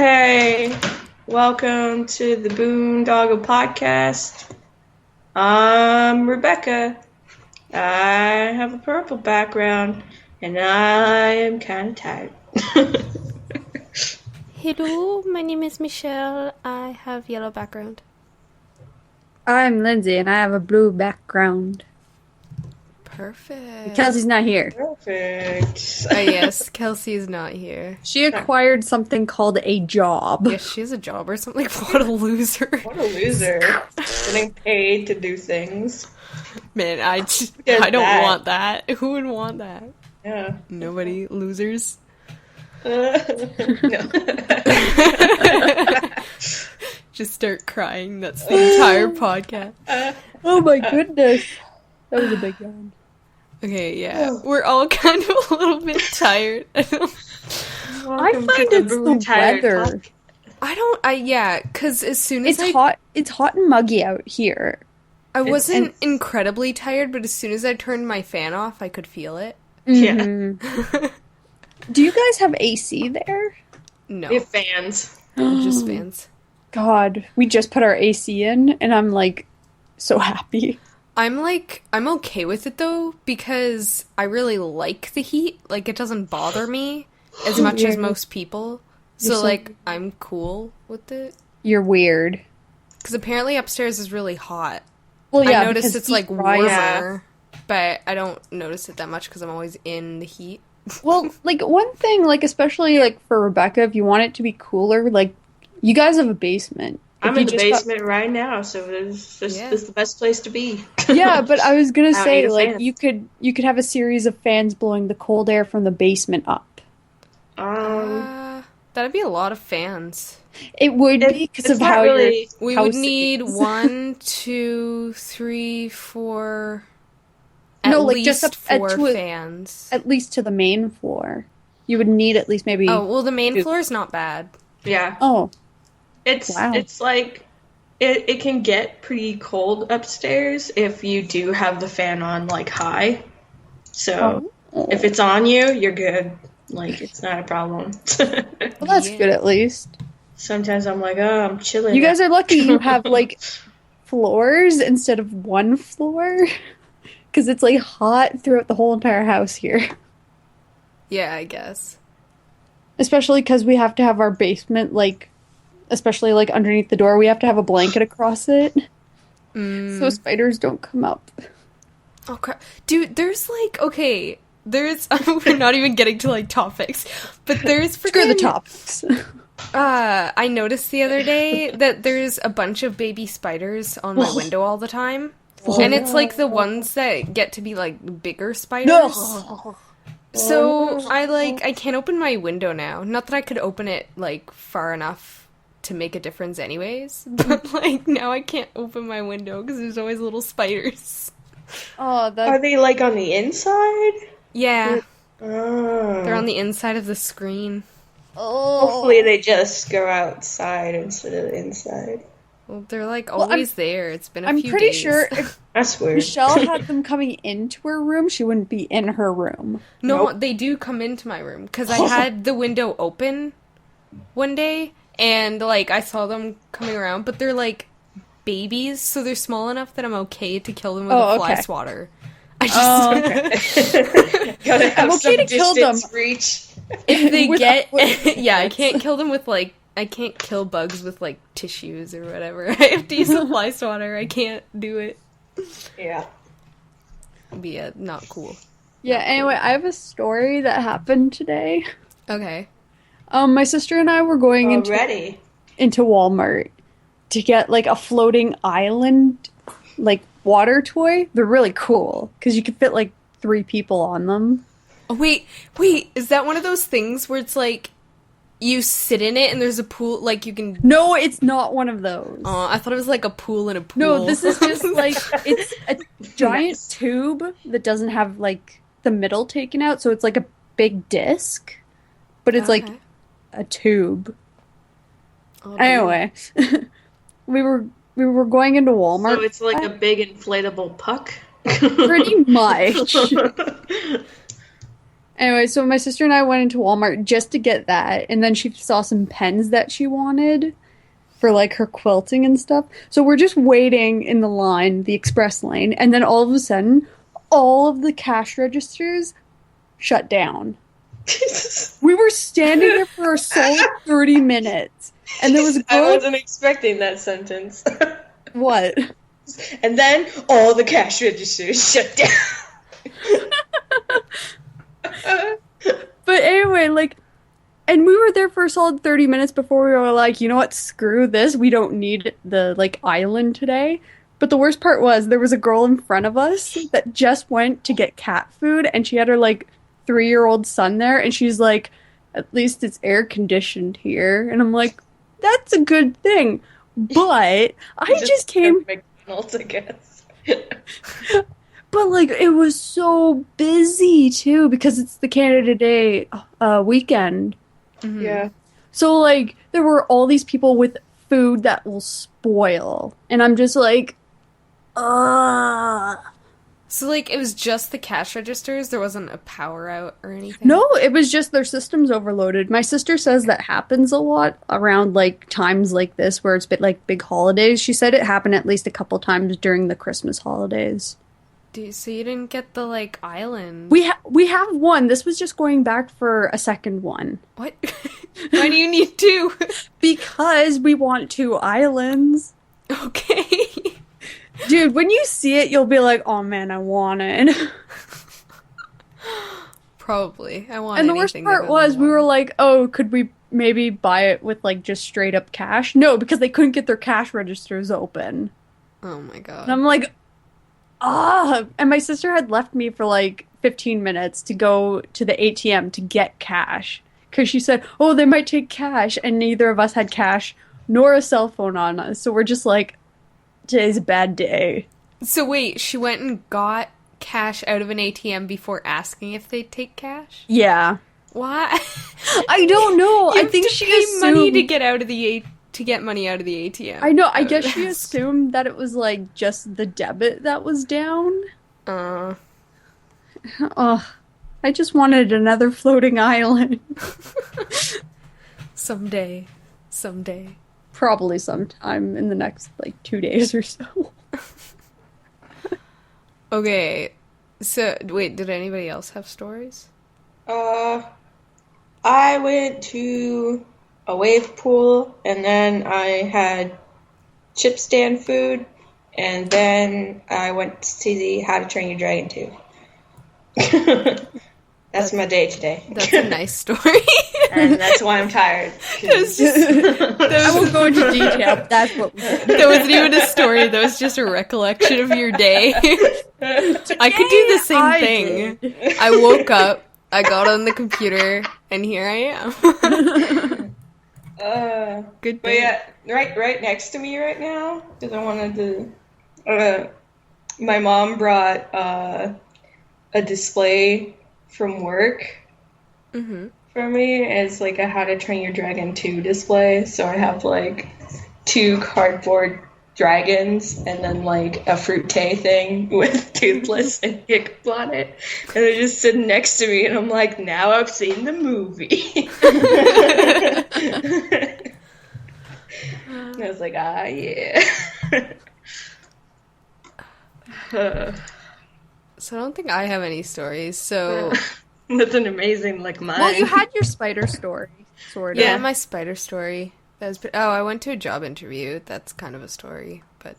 Hey, welcome to the Boondoggle podcast. I'm Rebecca. I have a purple background, and I am kind of tired. Hello, my name is Michelle. I have yellow background. I'm Lindsay, and I have a blue background. Perfect. Kelsey's not here. Perfect. Yes, Kelsey is not here. She acquired something called a job. Yes, she has a job or something. What a loser. What a loser. Getting paid to do things. Man, I don't want that. Who would want that? Yeah. Nobody. Losers. No. Just start crying. That's the entire podcast. Oh my goodness. That was a big yawn. Okay, yeah. We're all kind of a little bit tired. I find it's the weather. Because as soon as It's hot and muggy out here. I wasn't incredibly tired, but as soon as I turned my fan off, I could feel it. Mm-hmm. Yeah. Do you guys have AC there? No. We have fans. Just fans. God, we just put our AC in, and I'm like so happy. I'm okay with it though, because I really like the heat. Like, it doesn't bother me as much as most people. So, I'm cool with it. You're weird. Because apparently upstairs is really hot. Well, yeah, I noticed it's, warmer, Yeah. but I don't notice it that much because I'm always in the heat. Well, one thing, especially, for Rebecca, if you want it to be cooler, you guys have a basement. I'm in the basement right now, so this is the best place to be. Yeah, but I was gonna Without say, any fans. you could have a series of fans blowing the cold air from the basement up. That'd be a lot of fans. It would be because of not how really- We house would need is. 1, 2, 3, 4. No, At least just up 4 to fans. at least to the main floor. You would need at least maybe. Oh, well, the main two. floor is not bad. Yeah. Oh, It's Wow. it can get pretty cold upstairs if you do have the fan on high. So if it's on you, you're good. It's not a problem. well, that's Yeah. good at least. Sometimes I'm like, oh, I'm chilling. You guys are lucky you have floors instead of one floor, because it's hot throughout the whole entire house here. Yeah, I guess. Especially because we have to have our basement, especially underneath the door, we have to have a blanket across it. So spiders don't come up. Oh, crap. Dude, there's okay. We're not even getting to topics, but there's Screw the freaking- tops. I noticed the other day that there's a bunch of baby spiders on my window all the time. And it's the ones that get to be bigger spiders. So I can't open my window now. Not that I could open it far enough to make a difference anyways, but now I can't open my window because there's always little spiders. Oh, Are that they on the inside? Yeah, Oh. they're on the inside of the screen. Hopefully they just go outside instead of inside. Well, they're always there. It's been a I'm few pretty days. sure if That's weird. Michelle had them coming into her room, she wouldn't be in her room. No, Nope. they do come into my room because I had the window open one day and I saw them coming around, but they're babies, so they're small enough that I'm okay to kill them with a fly okay. swatter. I just Gotta have I'm okay some to kill them. distance reach. if they With- get yeah, I can't kill them with I can't kill bugs with tissues or whatever. I have to use a fly swatter. I can't do it. Yeah. It'd be not cool. Yeah, anyway, I have a story that happened today. Okay. My sister and I were going Already. into Walmart to get a floating island water toy. They're really cool because you can fit 3 people on them. Oh, wait, is that one of those things where it's you sit in it and there's a pool, you can... No, it's not one of those. Oh, I thought it was a pool in a pool. No, this is just it's a giant tube that doesn't have the middle taken out, so it's a big disc, but it's Okay. a tube. Oh, dude. Anyway, we were going into Walmart. So it's a big inflatable puck. Pretty much. Anyway, so my sister and I went into Walmart just to get that, and then she saw some pens that she wanted for, like, her quilting and stuff. So we're just waiting in the line, the express lane, and then all of a sudden, all of the cash registers shut down. We were standing there for a solid 30 minutes, and there was a girl... I wasn't expecting that sentence. What? And then all the cash registers shut down. But anyway, like, and we were there for a solid 30 minutes before we were like, you know what, screw this, we don't need the, like, island today. But the worst part was, there was a girl in front of us that just went to get cat food, and she had her, like, 3-year-old son there, and she's like, at least it's air-conditioned here. And I'm like, that's a good thing. But I just came... McDonald's, I guess. But, like, it was so busy, too, because it's the Canada Day weekend. Mm-hmm. Yeah. So, like, there were all these people with food that will spoil. And I'm just like, ugh. So, like, it was just the cash registers? There wasn't a power out or anything? No, it was just their systems overloaded. My sister says that happens a lot around, like, times like this where it's like big holidays. She said it happened at least a couple times during the Christmas holidays. So you didn't get the, like, island? We have one. This was just going back for a second one. What? Why do you need two? Because we want 2 islands. Okay. Dude, when you see it, you'll be like, oh man, I want it. Probably. I want And the worst part was, we were like, oh, could we maybe buy it with, like, just straight up cash? No, because they couldn't get their cash registers open. Oh my god. And I'm like, and my sister had left me for like 15 minutes to go to the ATM to get cash. Because she said, oh, they might take cash. And neither of us had cash nor a cell phone on us. So we're just like, today's a bad day. So wait, she went and got cash out of an ATM before asking if they'd take cash? Yeah. Why? I don't know. You I think have to she pay assumed... money to get out of the to get money out of the ATM. I know. I guess she assumed that it was like just the debit that was down. Uh. Ugh. I just wanted another floating island. Someday. Probably sometime in the next, like, 2 days or so. Okay. So, wait, did anybody else have stories? I went to a wave pool, and then I had chip stand food, and then I went to see How to Train Your Dragon 2. That's my day today. That's a nice story. And that's why I'm tired. I won't go into detail, but that's what we did. That wasn't even a story, that was just a recollection of your day. I could do the same thing. I woke up, I got on the computer, and here I am. Good day. But yeah, right next to me right now, because I wanted to... my mom brought a display from work for me. It's like a How to Train Your Dragon 2 display. So I have like 2 cardboard dragons and then like a fruité thing with Toothless and Hiccup on it. And they're just sitting next to me and I'm like, now I've seen the movie. And I was like, yeah. So I don't think I have any stories, so... That's an amazing, like, mine. Well, you had your spider story, sort of. Yeah, my spider story. I went to a job interview. That's kind of a story, but...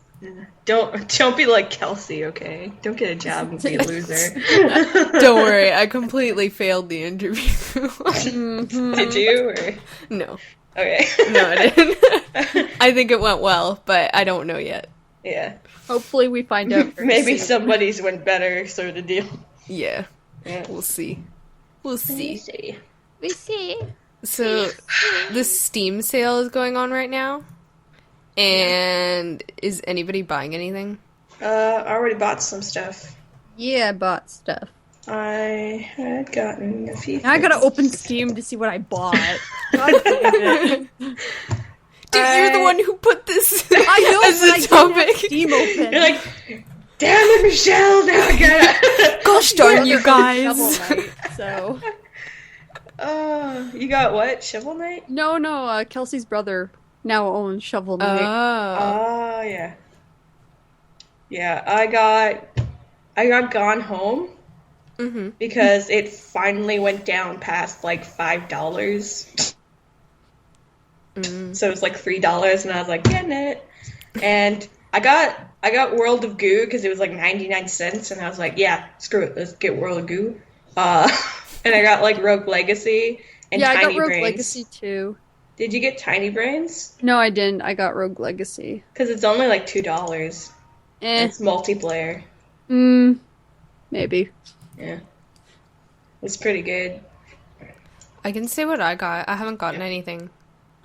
Don't be like Kelsey, okay? Don't get a job and be a loser. Don't worry, I completely failed the interview. Did you? Or? No. Okay. No, I didn't. I think it went well, but I don't know yet. Yeah. Hopefully we find out. Maybe somebody's went better, sort of deal. Yeah. Yeah. We'll see. We see. So, the Steam sale is going on right now. And is anybody buying anything? I already bought some stuff. Yeah, I bought stuff. I had gotten a few Now I gotta open Steam to see what I bought. God damn it. Dude, you're the one who put this I know, as but a I topic. didn't have Steam open. You're like, Damn it, Michelle! Now I gotta. Gosh darn you guys! Shovel Knight, so. You got what? Shovel Knight? No, Kelsey's brother now owns Shovel Knight. Oh. Oh, yeah. Yeah, I got Gone Home because it finally went down past like $5. So it was like $3, and I was like, getting it. And I got World of Goo because it was like 99 cents, and I was like, yeah, screw it, let's get World of Goo. And I got like Rogue Legacy and yeah, Tiny I got Rogue Brains. Legacy too. Did you get Tiny Brains? No, I didn't. I got Rogue Legacy. Because it's only like $2. It's multiplayer. Maybe. Yeah. It's pretty good. I can say what I got. I haven't gotten anything.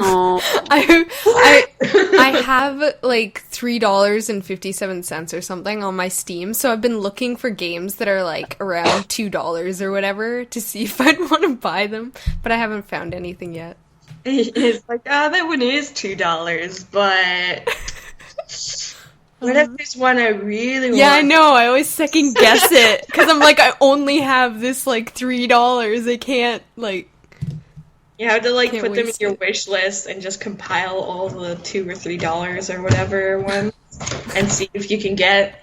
Oh. I have like $3.57 or something on my Steam, so I've been looking for games that are like around $2 or whatever to see if I'd want to buy them, but I haven't found anything yet. It's like, that one is $2, but what if there's one I really want? Yeah, I know. I always second guess it because I'm like, I only have this like $3. I can't like. You have to like Can't put them in waste your it. wish list and just compile all the $2 or $3 or whatever ones and see if you can get.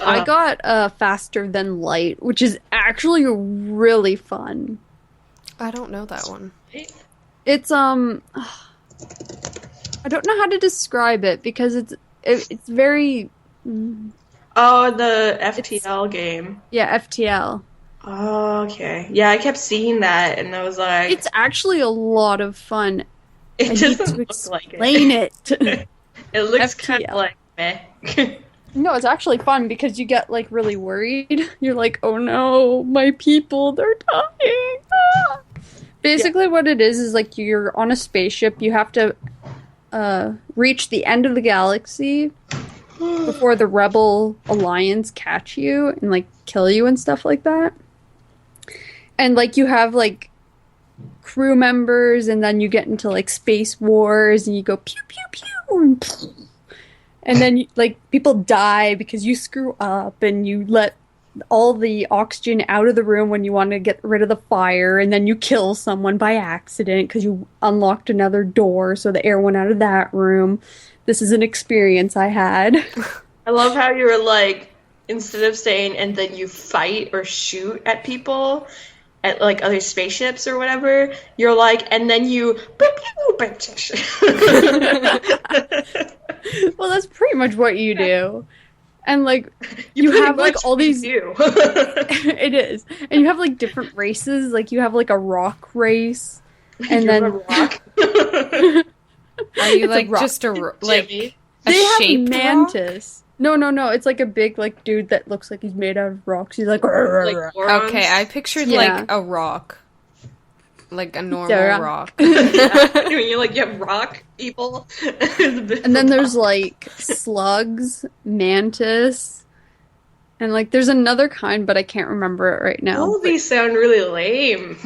I got Faster Than Light, which is actually really fun. I don't know that one. It's I don't know how to describe it because it's very Oh, the FTL game. yeah, FTL. Oh, okay. Yeah, I kept seeing that and I was like, It's actually a lot of fun. it I need doesn't to look explain like it. it. It looks kind of FTL. like meh. No, it's actually fun because you get like really worried. You're like, oh no, my people, they're dying. Ah. Basically, what it is like you're on a spaceship. You have to reach the end of the galaxy before the Rebel Alliance catch you and like kill you and stuff like that. And like you have like crew members, and then you get into like space wars, and you go pew pew pew, and then like people die because you screw up, and you let all the oxygen out of the room when you want to get rid of the fire, and then you kill someone by accident because you unlocked another door, so the air went out of that room. This is an experience I had. I love how you were like, instead of saying and then you fight or shoot at people at like other spaceships or whatever, you're like, and then you Well, that's pretty much what you do. And like you pretty have like much all these do. it is. And you have like different races, like you have like a rock race and You're then a rock. Are you It's a like rock. just like Jimmy. a they have shaped rock? mantis. No, it's like a big like dude that looks like he's made out of rocks. He's like, Like morons. Okay, I pictured Yeah. like a rock. Like a normal Sarah. rock. You like, you have rock people. and then there's like slugs, mantis, and like there's another kind, but I can't remember it right now. all of these sound really lame.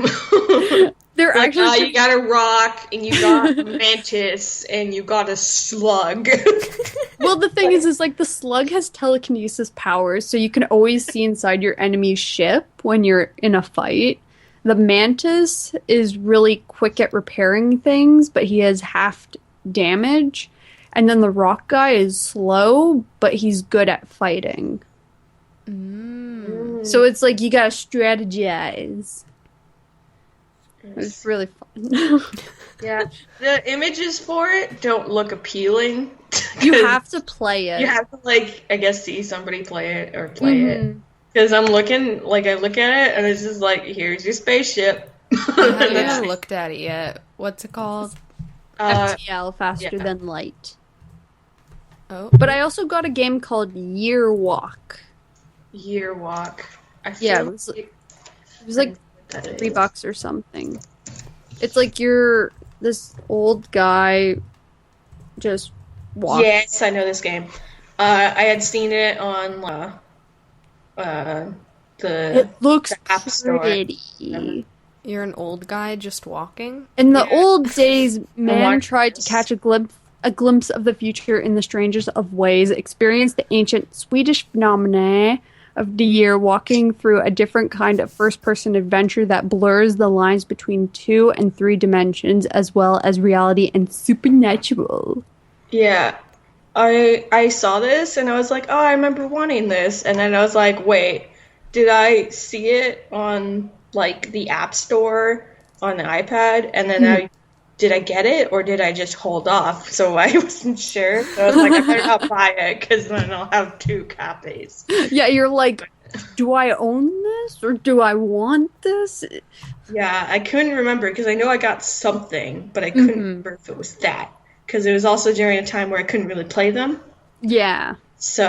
They're Like, actually you got a rock, and you got a mantis, and you got a slug. well, the thing is like the slug has telekinesis powers, so you can always see inside your enemy's ship when you're in a fight. The mantis is really quick at repairing things, but he has half damage. And then the rock guy is slow, but he's good at fighting. So it's like you gotta strategize. It's really fun. Yeah, the images for it don't look appealing. You have to play it. You have to, like, I guess, see somebody play it or play it. Because I'm looking, like, I look at it and it's just like, here's your spaceship. I haven't looked at it yet. What's it called? FTL, Faster yeah. Than Light. Oh. But I also got a game called Year Walk. Year Walk. I feel Yeah, it was like $3 or something. It's like you're this old guy just walking. Yes, I know this game. I had seen it on the It looks App Store. pretty. You're an old guy just walking? In the Yeah. old days, man watched tried to this. catch a glimpse a glimpse of the future in the strangest of ways, experience the ancient Swedish phenomena of the year, walking through a different kind of first-person adventure that blurs the lines between 2 and 3 dimensions, as well as reality and supernatural. Yeah. I saw this and I was like, oh, I remember wanting this. And then I was like, wait, did I see it on like the App Store on the iPad? And then did I get it or did I just hold off? So I wasn't sure. So I was like, I better not buy it because then I'll have 2 copies. Yeah, you're like, do I own this or do I want this? Yeah, I couldn't remember because I know I got something, but I couldn't remember if it was that. Because it was also during a time where I couldn't really play them. Yeah. So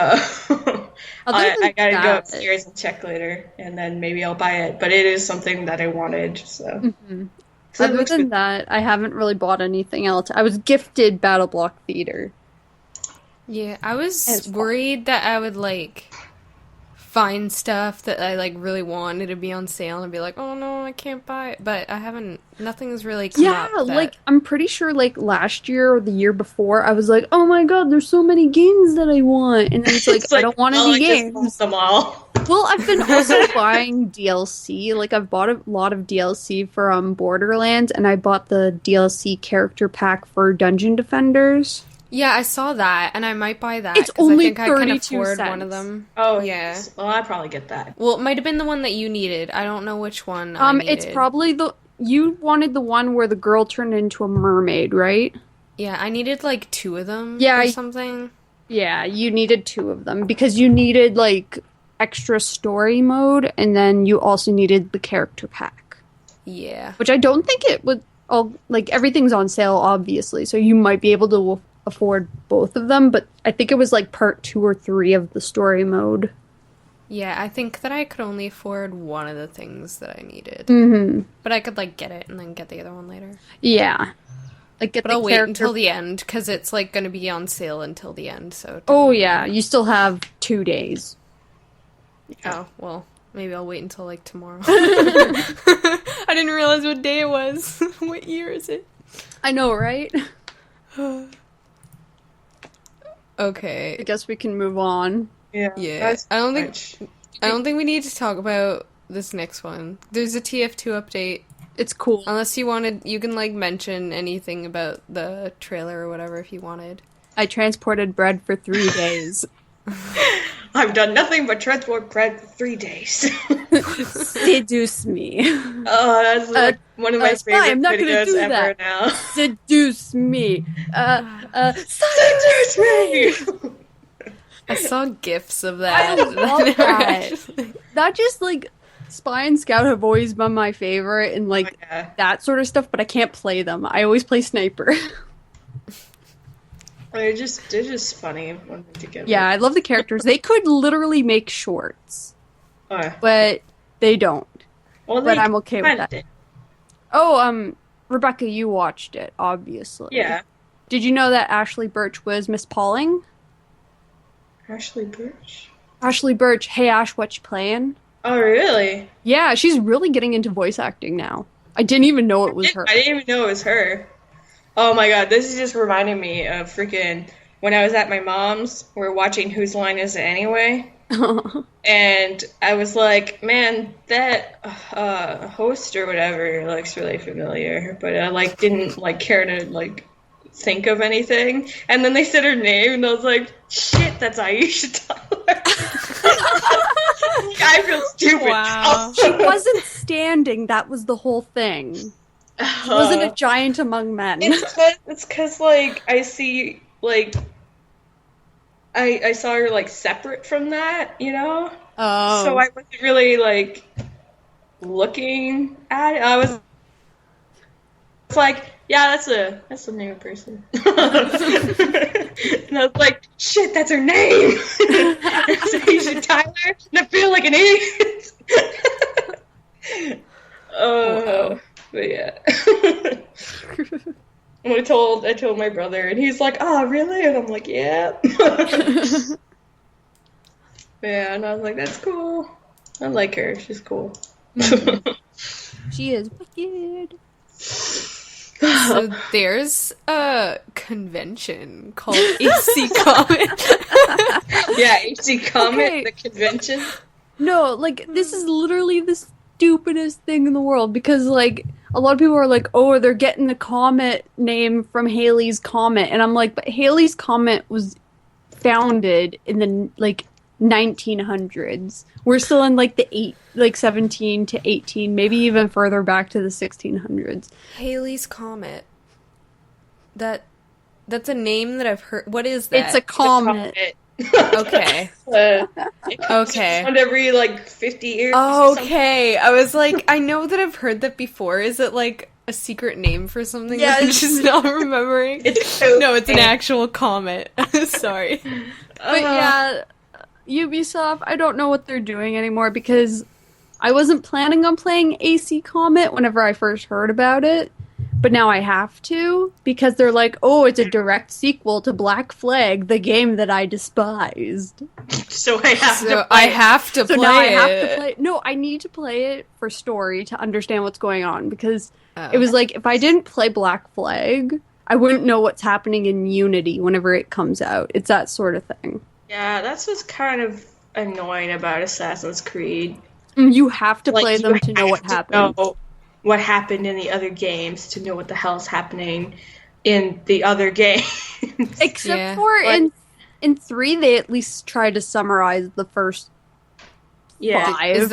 I gotta go upstairs and check later, and then maybe I'll buy it. But it is something that I wanted, so. Other than that, I haven't really bought anything else. I was gifted Battle Block Theater. Yeah, I was worried that I would, like, find stuff that I, like, really wanted to be on sale and be like, oh no, I can't buy it. But I haven't, nothing's really come up. Yeah, like, I'm pretty sure, like, last year or the year before, I was like, oh my god, there's so many games that I want. And then it's like, I don't want any games. Just them all. Well, I've been also buying DLC. Like, I've bought a lot of DLC for Borderlands, and I bought the DLC character pack for Dungeon Defenders. Yeah, I saw that, and I might buy that. It's only 32 I can 32 afford cents. one of them. Oh, yeah. Well, I'd probably get that. Well, it might have been the one that you needed. I don't know which one I needed. It's probably you wanted the one where the girl turned into a mermaid, right? Yeah, I needed, like, 2 of them or something. Yeah, you needed 2 of them, because you needed, like, extra story mode, and then you also needed the character pack. Yeah. Which I don't think it would... like, everything's on sale, obviously, so you might be able to afford both of them, but I think it was like part 2 or 3 of the story mode. Yeah, I think that I could only afford one of the things that I needed. But I could, like, get it and then get the other one later. Yeah. Like, but I'll wait until the end, because it's, like, going to be on sale until the end, so... Oh, yeah, you still have 2 days. Oh, well, maybe I'll wait until, like, tomorrow. I didn't realize what day it was. What year is it? I know, right? Okay. I guess we can move on. Yeah. I don't think we need to talk about this next one. There's a TF2 update. It's cool. Unless you wanted, you can, like, mention anything about the trailer or whatever if you wanted. I transported bread for 3 days. I've done nothing but transport bread for 3 days. Seduce me. Oh, that's like one of my favorite videos ever now. Seduce me. Seduce me! I saw GIFs of that. I love that. That just, like, Spy and Scout have always been my favorite and, like, that sort of stuff, but I can't play them. I always play Sniper. They're just funny when they're together. Yeah, I love the characters. They could literally make shorts. But they don't. Well, but I'm okay with that. Oh, Rebecca, you watched it, obviously. Yeah. Did you know that Ashley Birch was Miss Pauling? Ashley Birch? Ashley Birch, hey Ash, what you playing? Oh, really? Yeah, she's really getting into voice acting now. I didn't even know it was her. I didn't even know it was her. Oh my god, this is just reminding me of freaking when I was at my mom's, we were watching Whose Line Is It Anyway? And I was like, man, that host or whatever looks really familiar, but I like didn't like care to like think of anything. And then they said her name, and I was like, shit, that's Aisha Tyler. I feel stupid. Wow. She wasn't standing. That was the whole thing. She wasn't a giant among men. It's because like I see like I saw her like separate from that, you know. Oh. So I wasn't really like looking at it. I was like, yeah, that's a new person. And I was like, shit, that's her name. It's Aisha Tyler, and I feel like an idiot. Wow. But yeah. And I told my brother, and he's like, "Oh, really?" And I'm like, "Yeah." Yeah, and I was like, "That's cool. I like her. She's cool." She is wicked. So there's a convention called AC Comet. Yeah, AC Comet, Okay. the convention. No, like, this is literally the stupidest thing in the world because, like, a lot of people are like, oh, they're getting the comet name from Halley's Comet. And I'm like, but Halley's Comet was founded in the, like, 1900s. We're still in, like, 17 to 18, maybe even further back to the 1600s. Halley's Comet. That's a name that I've heard. What is that? It's a comet. Okay. It comes Okay. around every, like, 50 years or something. Okay. I was like, I know that I've heard that before. Is it like a secret name for something Yeah, that I'm it's- just not remembering? No, it's an actual comet. Sorry. But yeah, Ubisoft, I don't know what they're doing anymore because I wasn't planning on playing AC Comet whenever I first heard about it. But now I have to because they're like, oh, it's a direct sequel to Black Flag, the game that I despised. So I have to So play I it. have to So play now I it. have to play. No, I need to play it for story to understand what's going on because it was like if I didn't play Black Flag, I wouldn't know what's happening in Unity whenever it comes out. It's that sort of thing. Yeah, that's what's kind of annoying about Assassin's Creed. You have to Like, play you them to know have what to happened. know what happened in the other games to know what the hell's happening in the other games. Except Yeah. for Like- in 3, they at least try to summarize the first Yeah. 5. Is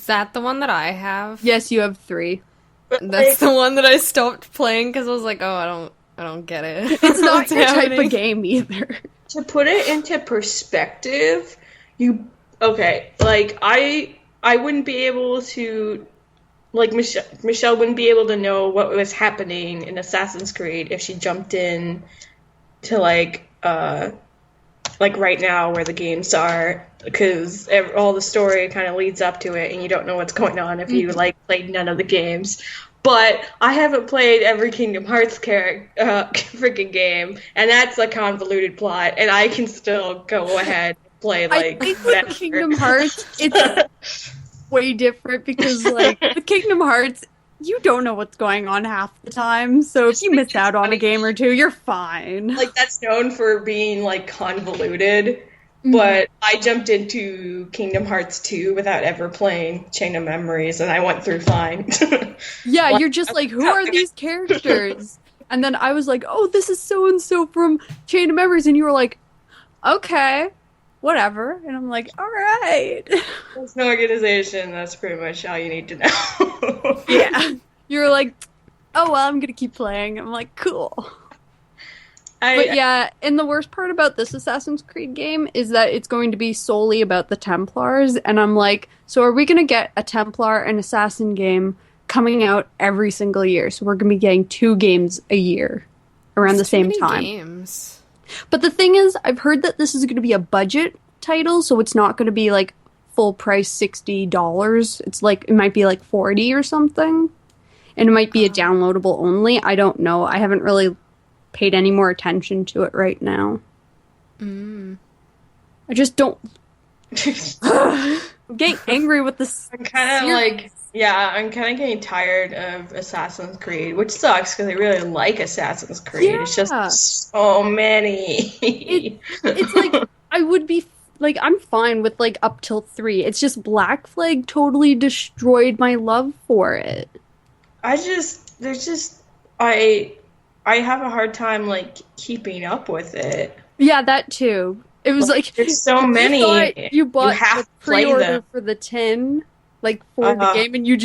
that the one that I have? Yes, you have 3. But, That's like, the one that I stopped playing because I was like, oh, I don't get it. It's not What's your type happening? of game either. to put it into perspective, like I wouldn't be able to, like, Michelle wouldn't be able to know what was happening in Assassin's Creed if she jumped in to like right now where the games are, because all the story kind of leads up to it and you don't know what's going on if you like played none of the games. But I haven't played every Kingdom Hearts freaking game, and that's a convoluted plot, and I can still go ahead and play, I like, think with whatever. Kingdom Hearts, it's way different because, like, with Kingdom Hearts, you don't know what's going on half the time. So if you miss out on a game or two, you're fine. Like, that's known for being, like, convoluted, but I jumped into Kingdom Hearts 2 without ever playing Chain of Memories, and I went through fine. Yeah, Like, you're just like, who are these characters? And then I was like, oh, this is so and so from Chain of Memories, and you were like, okay, whatever. And I'm like, all right. There's no organization, that's pretty much all you need to know. Yeah. You're like, oh, well, I'm going to keep playing. I'm like, cool. But yeah, and the worst part about this Assassin's Creed game is that it's going to be solely about the Templars, and I'm like, so are we going to get a Templar and Assassin game coming out every single year? So we're going to be getting 2 games a year around the same time. Games. But the thing is, I've heard that this is going to be a budget title, so it's not going to be like full price $60. It's like, it might be like 40 or something. And it might be a downloadable only. I don't know. I haven't really paid any more attention to it right now. I just don't. I'm getting angry with this. I'm kind of like, I'm kind of getting tired of Assassin's Creed, which sucks because I really like Assassin's Creed. It's Yeah. just so many. It's like, I would be, like, I'm fine with, like, up till 3. It's just Black Flag totally destroyed my love for it. I have a hard time, like, keeping up with it. Yeah, that too. It was like, there's so you many. thought you bought have the to play pre-order them. for the tin, like, for the game, and you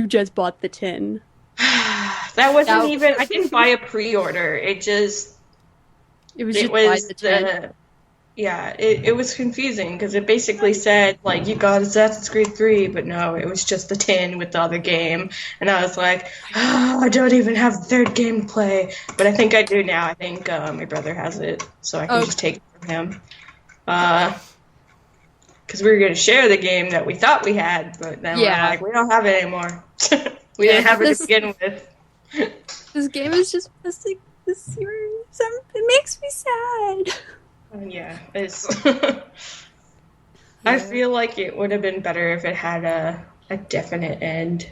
just bought the tin. That wasn't That- even. I didn't buy a pre-order. It was Just buy the tin. It was confusing because it basically said, like, you got Assassin's Creed 3, but no, it was just the tin with the other game. And I was like, I don't even have the third game to play. But I think I do now. I think my brother has it, so I can just take it from him. Because we were going to share the game that we thought we had, but then we're like, we don't have it anymore. We didn't have it to begin with. This game is just missing the series. It makes me sad. Yeah, it's. I feel like it would have been better if it had a definite end.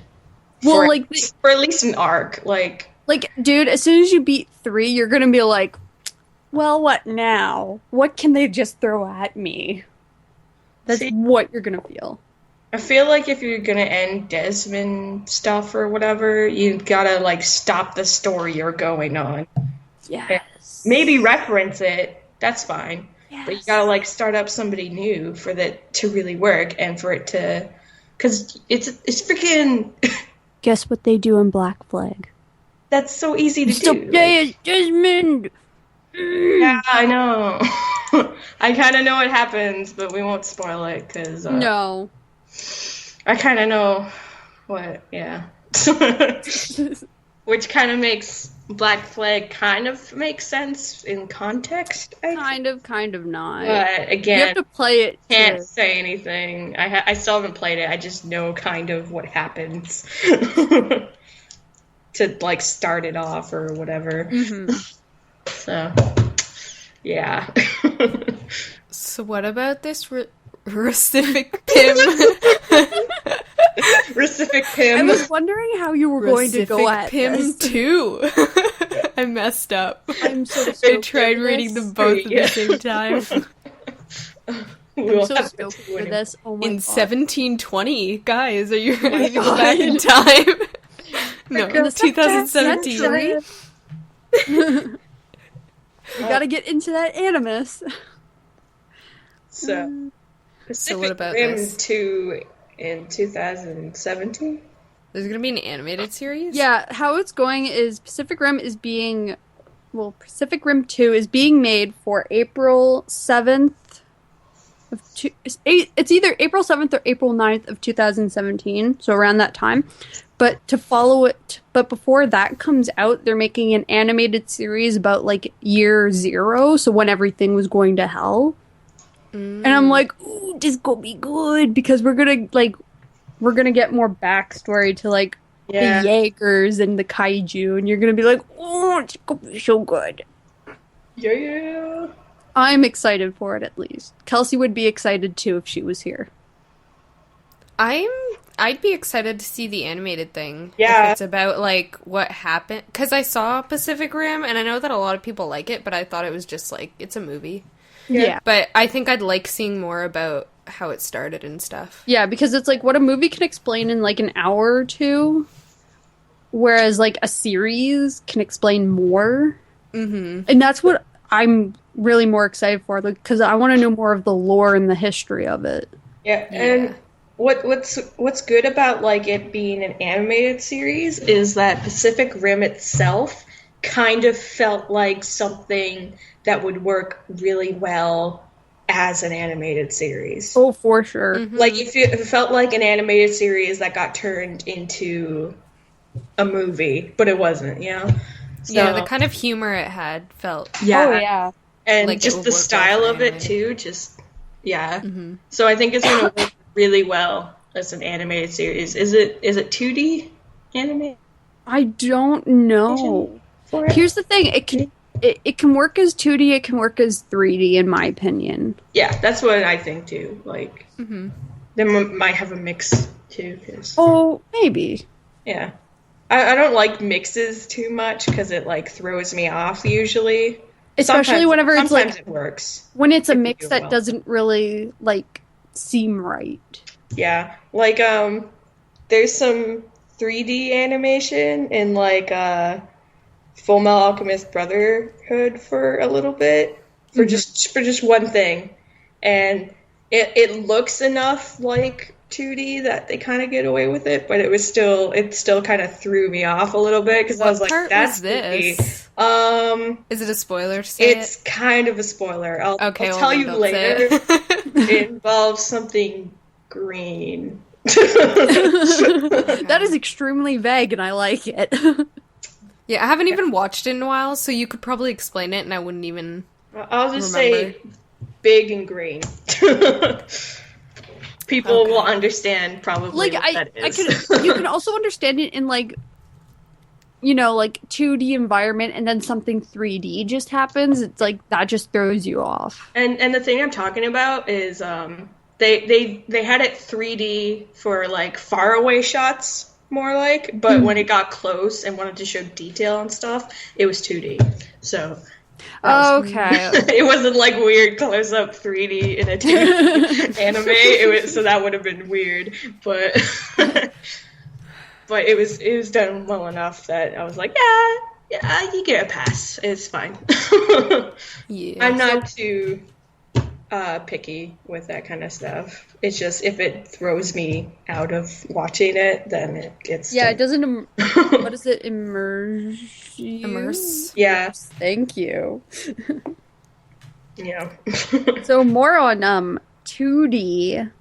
Well, for, like for at least an arc. Like, Like, dude, as soon as you beat 3, you're gonna be like, well, what now? What can they just throw at me? That's See, what you're gonna feel. I feel like if you're gonna end Desmond stuff or whatever, you gotta like stop the story you're going on. Yes. Maybe reference it. That's fine. Yes. But you gotta like start up somebody new for that to really work and for it to, because it's freaking. Guess what they do in Black Flag? That's so easy to Stop do. it, Desmond! Yeah, I know. I kind of know what happens, but we won't spoil it because No. I kind of know what. Yeah, which kind of makes Black Flag kind of makes sense in context. I think. Kind of not. But again, You have to play it. Can't say anything. I still haven't played it. I just know kind of what happens to like start it off or whatever. Mm-hmm. So, yeah. So what about this Recific Pim? Recific I Pim. was wondering how you were going to go at Pim this. 2. I messed up. I'm so I stoked tried for reading this. them both at the same time. I'm so stoked for this. Oh my In god. 1720, guys, are you ready to go back in time? No, In the 2017. century. You gotta get into that animus. So, Pacific what about Rim this? 2 in 2017? There's gonna be an animated series? Yeah, how it's going is Pacific Rim 2 is being made for April 7th it's either April 7th or April 9th of 2017, so around that time. But to follow it, but before that comes out, they're making an animated series about like year 0, so when everything was going to hell. And I'm like, ooh, this gonna be good because we're gonna get more backstory to like Yeah. the Jaegers and the kaiju, and you're gonna be like, oh, it's gonna be so good. Yeah. I'm excited for it at least. Kelsey would be excited too if she was here. I'd be excited to see the animated thing. Yeah. If it's about, like, what happened. Because I saw Pacific Rim, and I know that a lot of people like it, but I thought it was just, like, it's a movie. Yeah. But I think I'd like seeing more about how it started and stuff. Yeah, because it's like what a movie can explain in like an hour or two, whereas like a series can explain more. Mm-hmm. And that's what I'm really more excited for, like, because I want to know more of the lore and the history of it. Yeah, and what's good about like it being an animated series is that Pacific Rim itself kind of felt like something that would work really well as an animated series. Oh, for sure. Mm-hmm. Like if it felt like an animated series that got turned into a movie, but it wasn't, you know? So, Yeah, the kind of humor it had felt... yeah. Oh, yeah. And like it just would the work well style for of it anime. too, just yeah. Mm-hmm. So I think it's gonna work really well as an animated series. Is it 2D anime I don't know. for it? Here's the thing: it can work as 2D, it can work as 3D, in my opinion. Yeah, that's what I think too. Like Mm-hmm. they might have a mix too, because Oh, maybe. yeah, I don't like mixes too much because it like throws me off usually. Especially whenever it's like sometimes it works. when it's a if you mix do it that well. doesn't really like seem right. Yeah, like there's some 3D animation in like Full Metal Alchemist Brotherhood for a little bit for just one thing, and it looks enough like 2D that they kind of get away with it, but it still kind of threw me off a little bit because I was What like, part "That's was this? 2D." Is it a spoiler to say It's kind of a spoiler. I'll Okay, well tell then you don't later. say it. It involves something green. That is extremely vague, and I like it. Yeah, I haven't even watched it in a while, so you could probably explain it, and I wouldn't even... I'll just Remember. say big and green. People Okay. will understand probably Like what that I is. could, you can also understand it in like, you know, like 2D environment, and then something 3D just happens. It's like that just throws you off. And the thing I'm talking about is they had it 3D for like faraway shots, more like, but when it got close and wanted to show detail and stuff, it was 2D. So Okay. it wasn't like weird close-up 3D in a 2D anime. So that would have been weird, but but it was done well enough that I was like, yeah, you get a pass. It's fine. Yeah. I'm not too picky with that kind of stuff. It's just if it throws me out of watching it, then it gets it doesn't. What is it? Immerse. Yeah. Thank you. Yeah. So more on 2D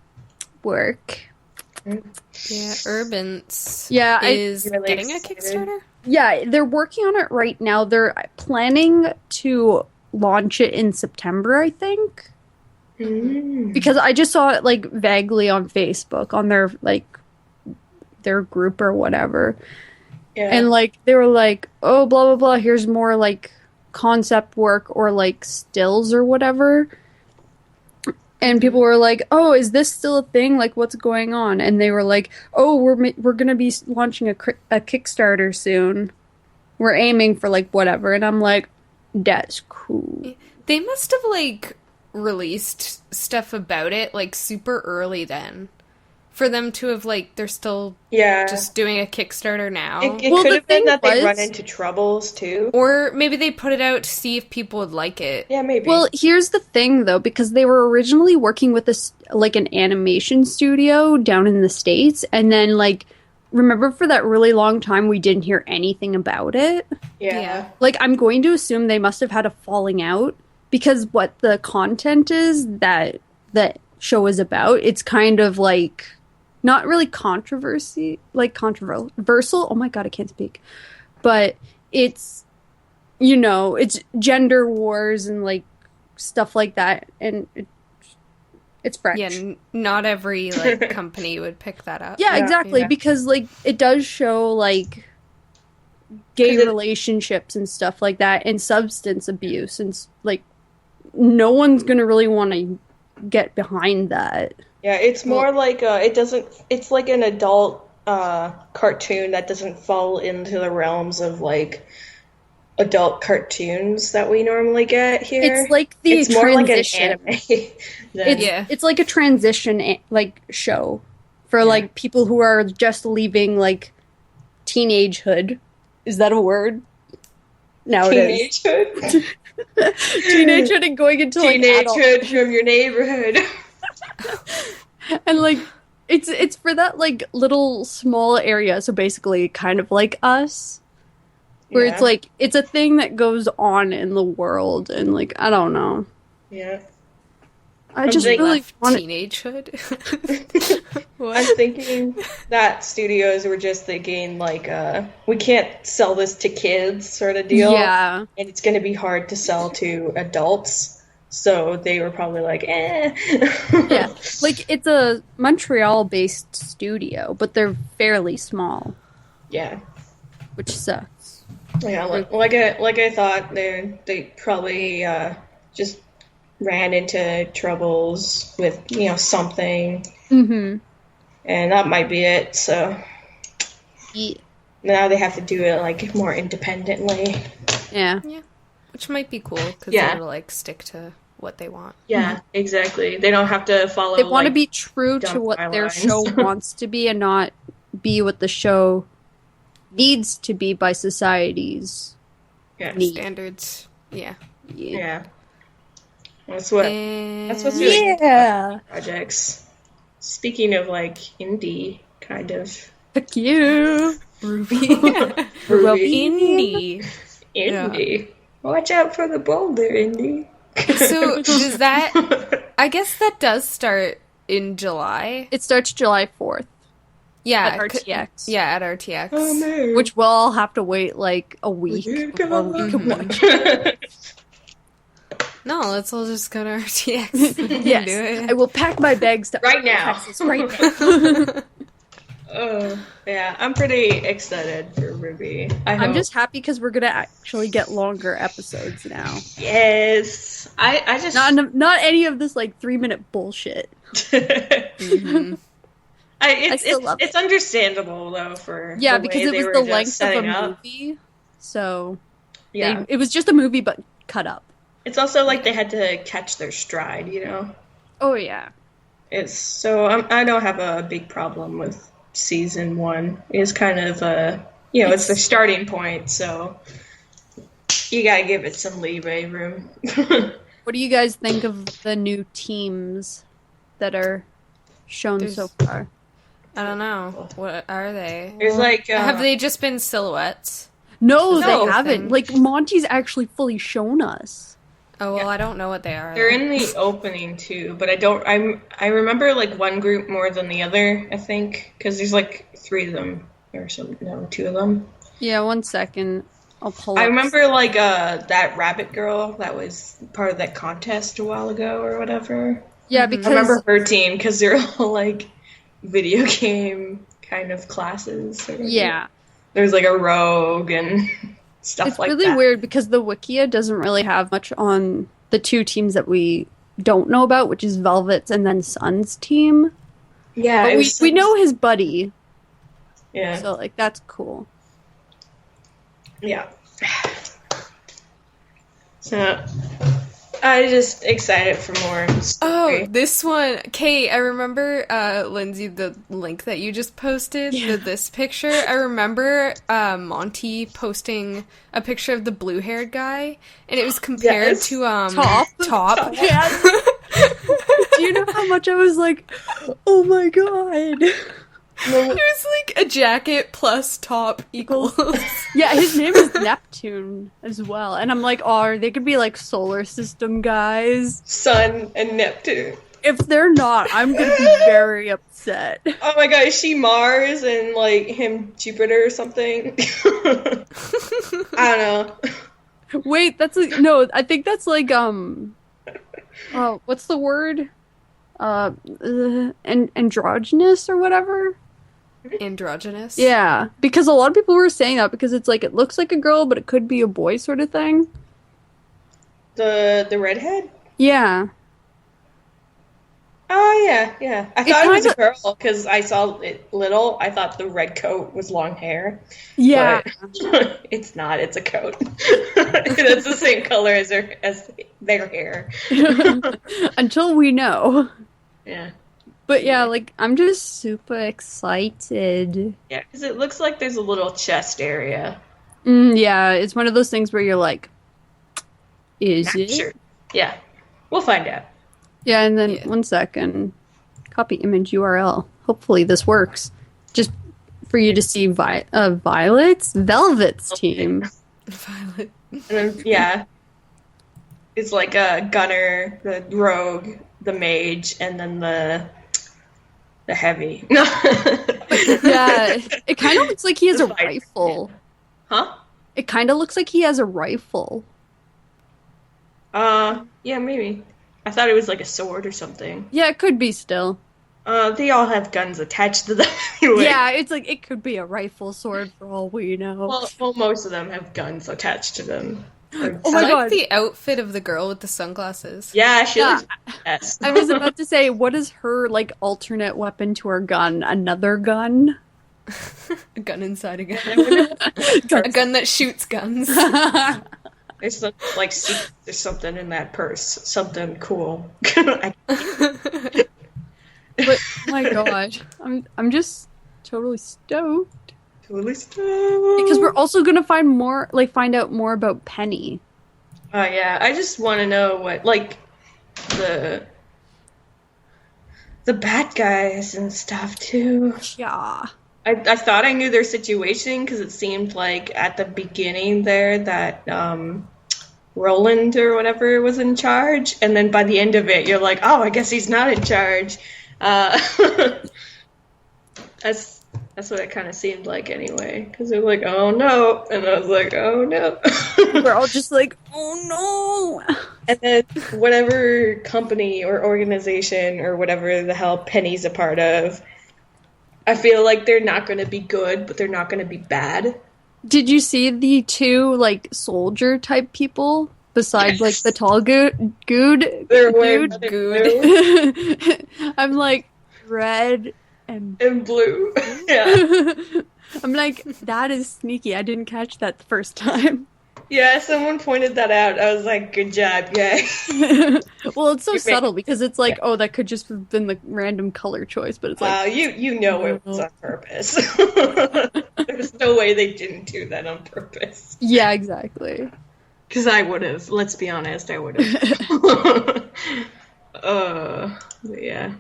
work. Yeah, Urbance is really getting a Kickstarter? Yeah, they're working on it right now. They're planning to launch it in September, I think. Because I just saw it like vaguely on Facebook on their group or whatever. Yeah. And like they were like, "Oh, blah blah blah, here's more like concept work or like stills or whatever." And people were like, "Oh, is this still a thing? Like, what's going on?" And they were like, "Oh, we're gonna be launching a Kickstarter soon. We're aiming for like whatever." And I'm like, "That's cool." They must have like released stuff about it like super early then, for them to have like they're still just doing a Kickstarter now. It could have been that they run into troubles too, or maybe they put it out to see if people would like it. Yeah, maybe. Well, here's the thing though, because they were originally working with this like an animation studio down in the States, and then like remember for that really long time we didn't hear anything about it. Yeah. Like I'm going to assume they must have had a falling out, because what the content is that show is about, it's kind of like not really controversial. Oh my god, I can't speak. But it's, it's gender wars and like stuff like that, and it's French. Yeah, not every like company would pick that up. Yeah, exactly, because like it does show like gay relationships and stuff like that, and substance abuse, and like no one's gonna really want to get behind that. Yeah, it's more like it's like an adult cartoon that doesn't fall into the realms of like adult cartoons that we normally get here. It's like it's more like an anime. It's like a transition like show for like people who are just leaving like teenagehood. Is that a word? Nowadays. Teenagehood? Teenagehood and going into like teenagehood from your neighborhood. And like it's for that like little small area, so basically kind of like Us, where it's like it's a thing that goes on in the world, and like I don't know. Yeah. I just really want teenagehood. I'm thinking that studios were just thinking like we can't sell this to kids sort of deal. Yeah. And it's going to be hard to sell to adults. So they were probably like, Yeah. Like it's a Montreal-based studio, but they're fairly small. Yeah. Which sucks. Yeah, like I thought they probably just ran into troubles with, something. Mm-hmm. And that might be it, so now they have to do it like more independently. Yeah. Yeah. Which might be cool because they'll like stick to what they want. Yeah, exactly. They don't have to follow. They want to be true to what their show wants to be, and not be what the show needs to be by society's standards. Yeah. That's what's really projects. Speaking of like indie kind of. Fuck you, Ruby. Indie. Yeah. Watch out for the boulder, Indie. So does that? I guess that does start in July. It starts July 4th. Yeah, at RTX. Yeah, at RTX. Oh, man. Which we'll all have to wait like a week before we can watch it. No, let's all just go to RTX. Yes, do it. I will pack my bags to right now. Texas right now. Yeah, I'm pretty excited for Ruby. I'm just happy because we're gonna actually get longer episodes now. Yes, I just not any of this like 3-minute bullshit. Mm-hmm. It's understandable though for Yeah, the because way it they was were the just length of setting a up. movie. So Yeah, it was just a movie but cut up. it's also like they had to catch their stride, you know. Oh yeah. It's so I don't have a big problem with season 1. It's kind of it's the starting point, so you gotta give it some leeway room. What do you guys think of the new teams that are shown so far? I don't know. What are they? There's like Have they just been silhouettes? No, the they whole haven't. thing? Like Monty's actually fully shown us. Oh well, I don't know what they are. they're in the opening too, but I remember like one group more than the other, I think, because there's like 3 of them or some 2 of them. Yeah, 1 second. I'll pull I up. remember like that rabbit girl that was part of that contest a while ago or whatever. Yeah, because I remember her team because they're all like video game kind of classes. yeah. There's like a rogue and stuff It's like really that. weird because the Wikia doesn't really have much on the 2 teams that we don't know about, which is Velvet's and then Sun's team. Yeah, But we know his buddy, Yeah, so like that's cool. yeah. So I'm just excited for more. Oh, story. this one. Kate, I remember, Lindsay, the link that you just posted, this picture. I remember Monty posting a picture of the blue-haired guy, and it was compared Yes. to Top. Yeah. Do you know how much I was like, oh my god? It was like a jacket plus top equals. Yeah, his name is Neptune as well. And I'm like, oh, they could be like solar system guys. Sun and Neptune. If they're not, I'm gonna be very upset. Oh my god, is she Mars and like him Jupiter or something? I don't know. Wait, no, I think that's like what's the word? Androgynous or whatever? Androgynous? Yeah, because a lot of people were saying that because it's like it looks like a girl, but it could be a boy sort of thing. The redhead? Yeah. Oh yeah. I thought it was a kinda- girl because I saw it little. I thought the red coat was long hair. Yeah. But it's not. It's a coat. It's the same color as their hair. Until we know. Yeah. But yeah, like I'm just super excited. Yeah, because it looks like there's a little chest area. Yeah, it's one of those things where you're like, is Not it? sure. Yeah. We'll find out. Yeah, and then 1 second. Copy image URL. Hopefully this works. Just for you to see Velvet's team. Violet. And then, yeah. It's like a gunner, the rogue, the mage, and then the heavy. Yeah, it kind of looks like he has a The fight. rifle. Huh? It kind of looks like he has a rifle. Yeah, maybe. I thought it was like a sword or something. Yeah, it could be still. They all have guns attached to them anyway. Yeah, it's like it could be a rifle sword for all we know. Well, most of them have guns attached to them. Oh my I like god. the outfit of the girl with the sunglasses. Yeah, she Yeah. looks best. I was about to say, what is her like alternate weapon to her gun? Another gun? A gun inside a gun. A gun that shoots guns. There's like secrets or something in that purse. Something cool. But oh my god, I'm just totally stoked Totally stoked. because we're also gonna find out more about Penny. Oh yeah, I just want to know what like the bad guys and stuff too. Yeah. I thought I knew their situation because it seemed like at the beginning there that Roland or whatever was in charge, and then by the end of it, you're like, oh, I guess he's not in charge. That's what it kind of seemed like anyway, because they're like, oh no, and I was like, oh no. We're all just like, oh no. And then whatever company or organization or whatever the hell Penny's a part of, I feel like they're not going to be good, but they're not going to be bad. Did you see the 2 like soldier type people besides like the tall They're wearing dude? blue. I'm like, red and blue. Yeah. I'm like, that is sneaky. I didn't catch that the first time. Yeah, someone pointed that out. I was like, good job, guy. Well, it's so subtle because it's like, oh, that could just have been the random color choice, but it's like, you know it was on purpose. There's no way they didn't do that on purpose. yeah, exactly. Because I would have. Let's be honest, I would have. Yeah.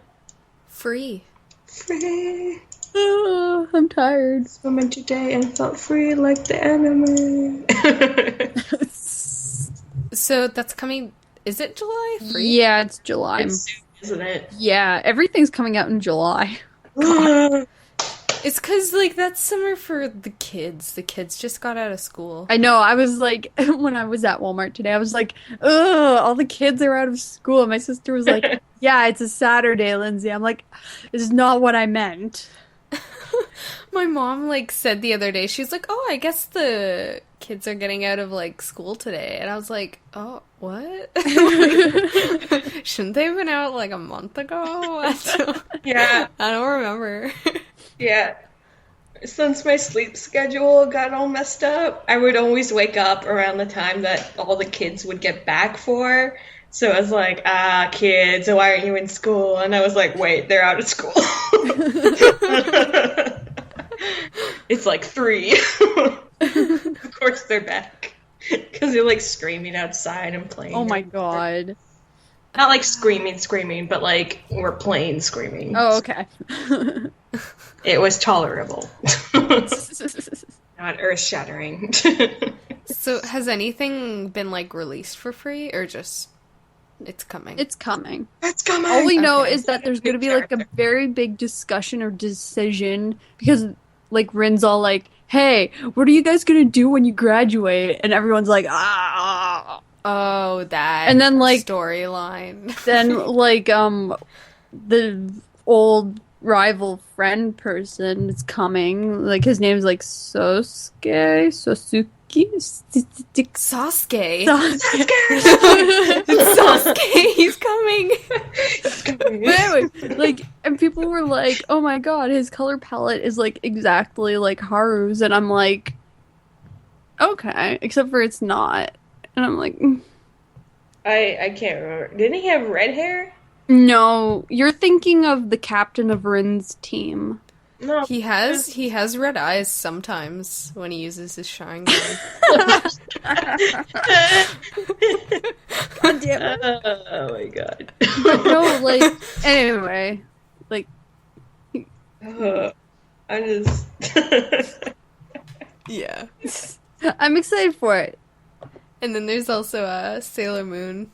Free. Oh, I'm tired. Swimming today and felt free like the anime. So that's coming. Is it July? Free? Yeah, it's July. It's soon, isn't it? Yeah, everything's coming out in July. It's because, like, that's summer for the kids. The kids just got out of school. I know, I was like, when I was at Walmart today, I was like, ugh, all the kids are out of school. And my sister was like, yeah, it's a Saturday, Lindsay. I'm like, this is not what I meant. My mom, like, said the other day, she's like, oh, I guess the kids are getting out of, like, school today. And I was like, oh, what? Shouldn't they have been out, like, a month ago? Yeah. I don't remember. Yeah. Since my sleep schedule got all messed up, I would always wake up around the time that all the kids would get back for. So I was like, kids, why aren't you in school? And I was like, wait, they're out of school. It's like 3. Of course they're back. Because they're like screaming outside and playing. Oh my god. Not like screaming, but like we're playing screaming. Oh, okay. It was tolerable. Not earth-shattering. So has anything been, like, released for free, or just it's coming? It's coming. It's coming! All we know is that there's going to be, like, a very big discussion or decision, because, like, Rin's all like, hey, what are you guys going to do when you graduate? And everyone's like, ah. Oh, that And then, like, storyline. Then, like, the old rival friend person is coming. Like, his name's, like, Sasuke? Sasuke. It's Sasuke, he's coming. But anyway, like, and people were like, oh my god, his color palette is, like, exactly like Haru's. And I'm like, okay, except for it's not. And I'm like, I can't remember. Didn't he have red hair? no, you're thinking of the captain of Rin's team. No. He has red eyes sometimes when he uses his Sharingan. God damn it. Oh my god. But no, like, anyway, like, I'm just... Yeah. I'm excited for it. And then there's also Sailor Moon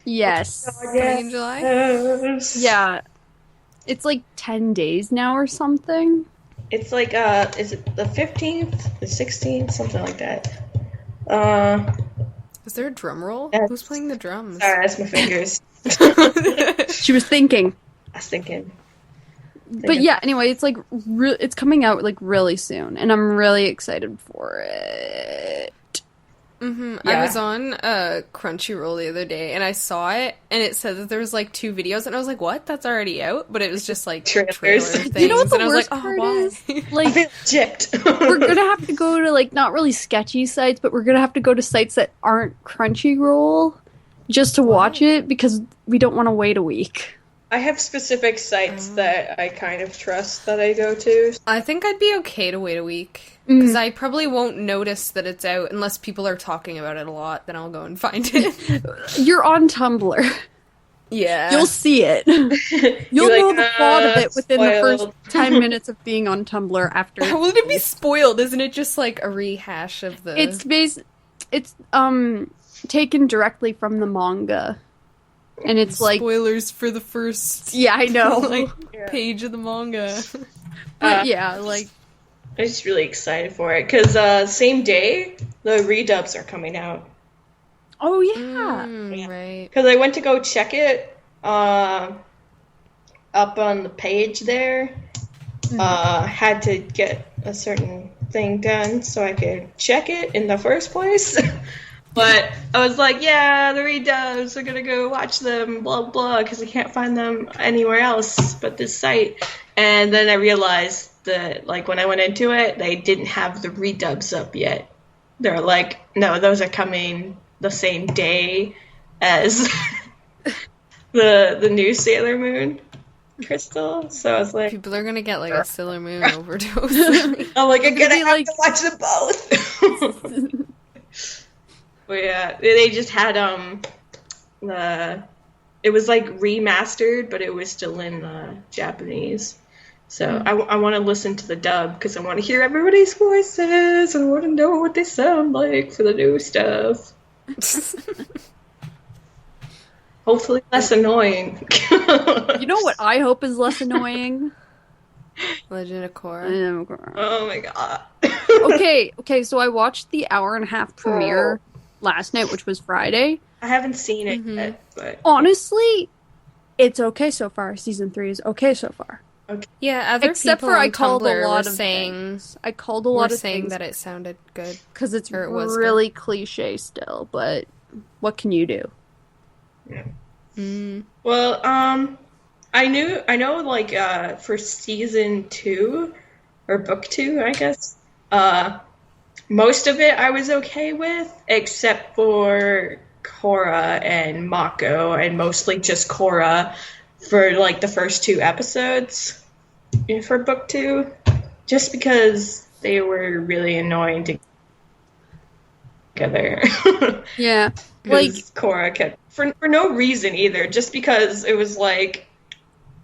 Yes. coming in July. Yeah. It's like 10 days now or something. It's like, is it the 15th? The 16th? Something like that. Is there a drum roll? Yes. Who's playing the drums? Sorry, that's my fingers. She was thinking. I was thinking. But yeah, anyway, it's like it's coming out like really soon, and I'm really excited for it. Mm-hmm. Yeah. I was on Crunchyroll the other day, and I saw it, and it said that there was like 2 videos, and I was like, "What? That's already out?" But it was just like Trailers. trailer things, You know what the and I was worst like, "Oh, part why?" is? Like, Gypped. we're gonna have to go to like not really sketchy sites, but we're gonna have to go to sites that aren't Crunchyroll just to watch it because we don't want to wait a week. I have specific sites that I kind of trust that I go to. I think I'd be okay to wait a week. Because I probably won't notice that it's out unless people are talking about it a lot, then I'll go and find it. You're on Tumblr. Yeah. You'll see it. You'll You're know like, the plot of it within the first spoiled. 10 minutes of being on Tumblr after. How would it be spoiled? Isn't it just like a rehash of the... It's taken directly from the manga. And it's like, spoilers for the first yeah, I know. like page of the manga. But yeah, like, I'm just really excited for it because same day the redubs are coming out. oh yeah. Yeah. Right. Because I went to go check it up on the page there. Had to get a certain thing done so I could check it in the first place. But I was like, yeah, the redubs, we're gonna go watch them, blah, blah, because I can't find them anywhere else but this site. And then I realized that, like, when I went into it, they didn't have the redubs up yet. They're like, no, those are coming the same day as the new Sailor Moon crystal. So I was like, People are gonna get like a Sailor Moon overdose. I'm like, I'm gonna be have like- to watch them both. But yeah, they just had it was like remastered, but it was still in Japanese. So I want to listen to the dub because I want to hear everybody's voices. I want to know what they sound like for the new stuff. Hopefully less annoying. You know what I hope is less annoying? Legend of Korra. Oh my god. Okay, so I watched the hour-and-a-half premiere last night, which was Friday. I haven't seen it yet, but Honestly, it's okay so far. Season 3 is okay so far. Yeah, other Except people for on I called Tumblr a lot were of saying things. I called a lot of saying things that it sounded good. because it's or it was good. really cliche still, but what can you do? well, I know like for season 2 or book 2, I guess. Most of it I was okay with, except for Korra and Mako, and mostly just Korra for like the first 2 episodes for book 2, just because they were really annoying together. Yeah, Like like Korra kept for no reason either, just because it was like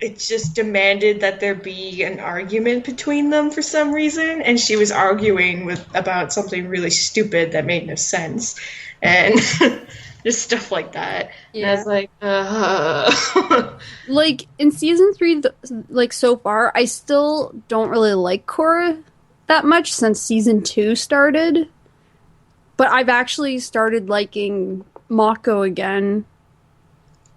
it just demanded that there be an argument between them for some reason, and she was arguing about something really stupid that made no sense, and just stuff like that. And I was like, like in season 3, like so far, I still don't really like Korra that much since season 2 started. But I've actually started liking Mako again.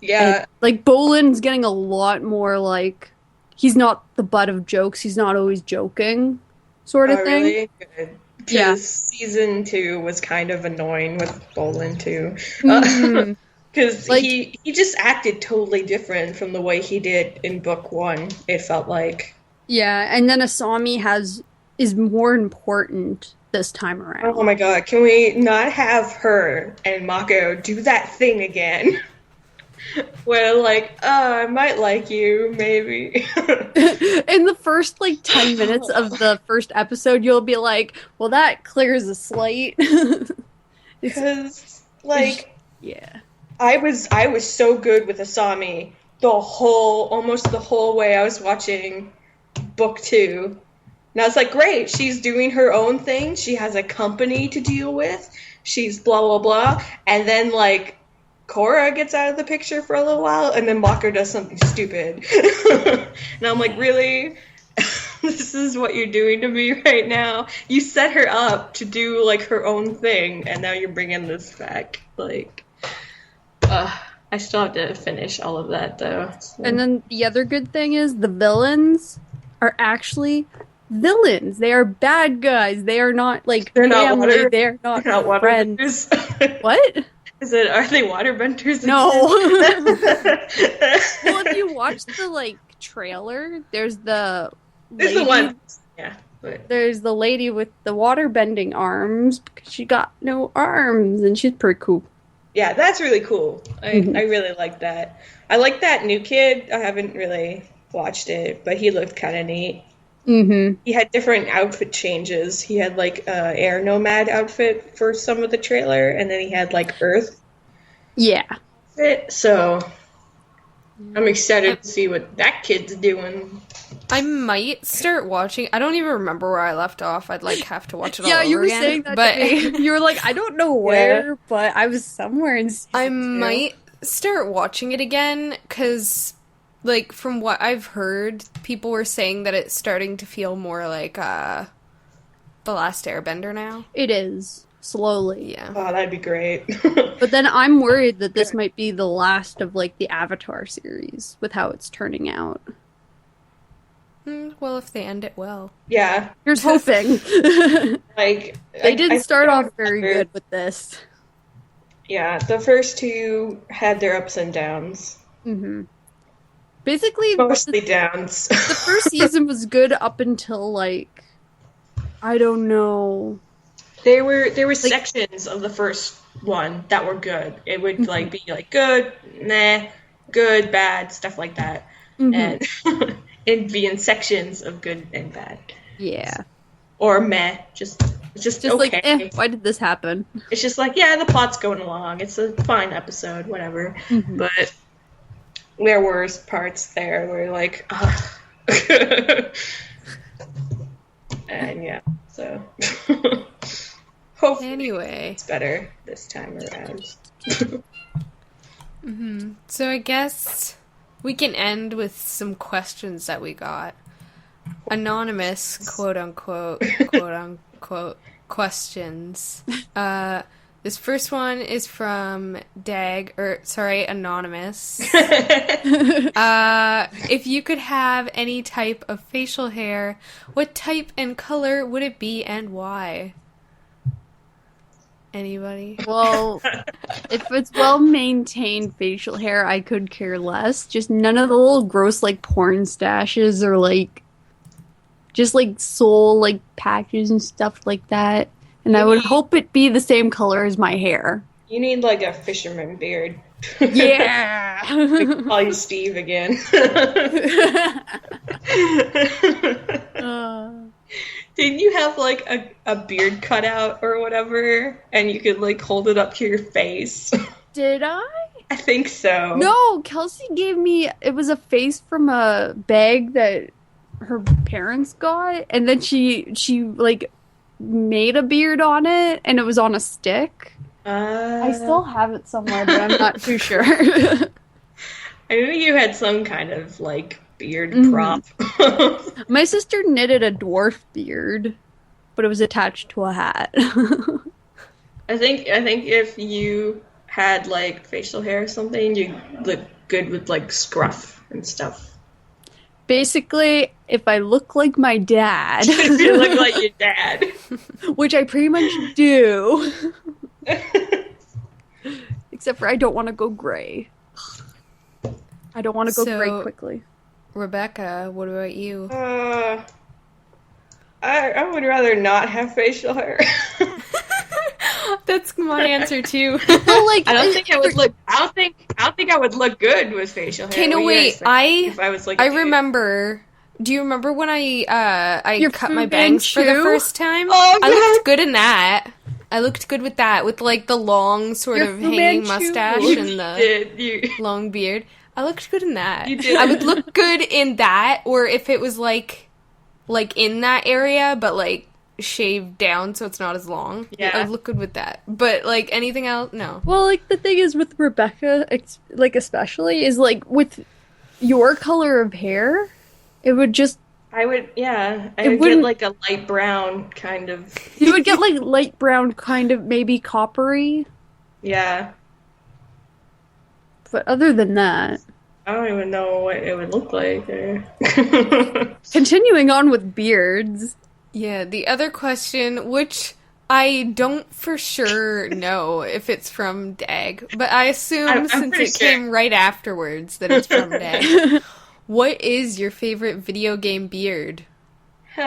yeah. And, like, Bolin's getting a lot more, like, he's not the butt of jokes, he's not always joking, sort of Oh, thing. really? Good. Because Yeah. season 2 was kind of annoying with Bolin too. Mhm. Because Like- he just acted totally different from the way he did in book 1, it felt like. Yeah, and then Asami is more important this time around. Oh my god, can we not have her and Mako do that thing again? Where like, I might like you, maybe. In the first, like, 10 minutes of the first episode, you'll be like, well, that clears the slate. Because, like, Yeah. I was so good with Asami almost the whole way I was watching book 2. And I was like, great, she's doing her own thing. She has a company to deal with. She's blah, blah, blah. And then, like, Korra gets out of the picture for a little while, and then Mako does something stupid. And I'm like, really? This is what you're doing to me right now? You set her up to do, like, her own thing, and now you're bringing this back. Like, I still have to finish all of that, though. So. And then the other good thing is the villains are actually villains. They are bad guys. They are not, like, They're not family. water- They're not friends. waterbenders. What? Are they waterbenders? No. again? Well, if you watch the, like, trailer, there's the There's lady, the one. Yeah. But there's the lady with the water bending arms because she got no arms, and she's pretty cool. yeah, that's really cool. I really like that. I like that new kid. I haven't really watched it, but he looked kind of neat. Mm-hmm. He had different outfit changes. He had like a air nomad outfit for some of the trailer, and then he had like Earth Yeah. outfit. So I'm excited to see what that kid's doing. I might start watching. I don't even remember where I left off. I'd like have to watch it all Yeah, over you were again. saying that but to me. You were like, I don't know where, but I was somewhere in season I 2. might start watching it again because, like, from what I've heard, people were saying that it's starting to feel more like The Last Airbender now. It is. Slowly. Yeah. Oh, that'd be great. But then I'm worried that this might be the last of, like, the Avatar series with how it's turning out. Well, if they end it well. Yeah, Here's hoping. like They did start off very remember- good with this. Yeah, the first 2 had their ups and downs. Mm-hmm. Basically, Mostly downs. the first season was good up until, like, I don't know. There were sections of the first one that were good. It would like be like good, nah, good, bad, stuff like that. And it'd be in sections of good and bad. Yeah. Or meh, just okay. Like, why did this happen? It's just like, yeah, the plot's going along. It's a fine episode, whatever. But there were parts there where like, and yeah, so hopefully Anyway, it's better this time around. so I guess we can end with some questions that we got. Anonymous, quote unquote questions. This first one is from Anonymous. If you could have any type of facial hair, what type and color would it be and why? Anybody? Well, if it's well-maintained facial hair, I could care less. Just none of the little gross, like, porn stashes or, like, just, like, soul, like, patches and stuff like that. And I would hope it be the same color as my hair. You need like a fisherman beard. Yeah! Like, call you Steve again. Didn't you have like a beard cutout or whatever? And you could like hold it up to your face? Did I? I think so. No, Kelsey gave me, it was a face from a bag that her parents got. And then she like, made a beard on it, and it was on a stick. I still have it somewhere, but I'm not too sure. I knew you had some kind of like beard prop. My sister knitted a dwarf beard, but it was attached to a hat. I think if you had like facial hair or something, you look good with like scruff and stuff. Basically, if I look like my dad. If you look like your dad. Which I pretty much do. Except for I don't want to go gray. I don't want to go gray quickly. Rebecca, what about you? I would rather not have facial hair. That's my answer too. Well, like, I don't think I would look. I don't think I would look good with facial hair. Okay, no, wait. If I was like, I remember. Do you remember when I Your cut my Fu bangs for the Manchu? first time? Oh, I looked good in that. I looked good with that, with like the long sort Your of Fu hanging Manchu. mustache you and the did. You long beard. I looked good in that. You did. I would look good in that, or if it was like in that area, but like shaved down so it's not as long. Yeah. I would look good with that. But like anything else, no. Well, like, the thing is with Rebecca, like, especially, is like, with your color of hair, it would just... I would get like a light brown kind of. You would get, like, light brown, kind of, maybe coppery. Yeah. But other than that... I don't even know what it would look like. Continuing on with beards. Yeah, the other question, which I don't for sure know if it's from Dag, but I assume I'm since pretty it sure. came right afterwards that it's from Dag. What is your favorite video game beard? I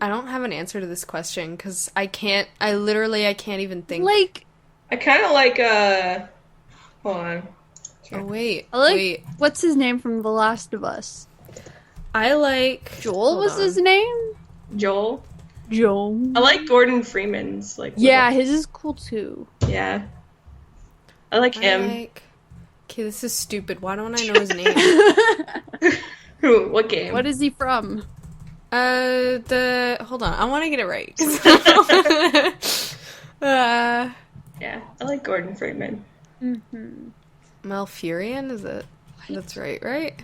don't have an answer to this question because I can't even think. Like, kind of like hold on. Oh, wait. What's his name from The Last of Us? I like... Joel was his name? Joel. Joel. I like Gordon Freeman's like. Yeah, his is cool too. Yeah. I like him. Okay, this is stupid. Why don't I know his name? Who? What game? What is he from? Hold on. I want to get it right. Yeah, I like Gordon Freeman. Malfurion, is it? That's right?